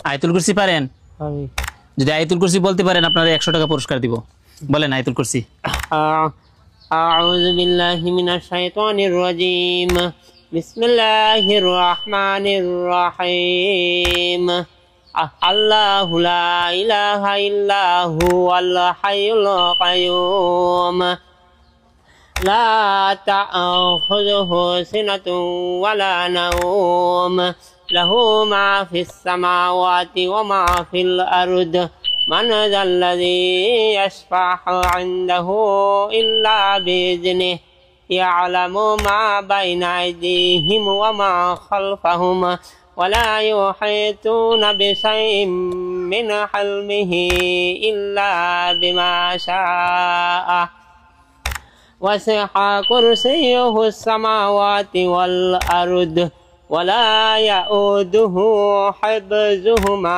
আয়াতুল কুরসি পারেন? যদি আয়াতুল কুরসি বলতে পারেন আপনারা 100 টাকা পুরস্কার দিব। বলেন আয়াতুল কুরসি। আউযু বিল্লাহি মিনাশ শাইতানির রাজীম। বিসমিল্লাহির রহমানির রহিম। আল্লাহু লা ইলাহা ইল্লাহু আল হাইয়ুল কাইয়ুম। লা তা'খুযুহু সিনাতুন ওয়ালা নাওম। লাহু মা ফিস সামাওয়াতি ওয়া মা ফিল আরদ। মান যাল্লাযী ইয়াশফা'ু 'ইনদাহু ইল্লা বিইذনিহি। ইয়া'লামু মা বাইনা আইদিহিম ওয়া মা খালফাহুম। ولا يحيطون بشيء من علمه إلا بما شاء. وسع كرسيه السماوات والأرض ولا يئوده حفظهما.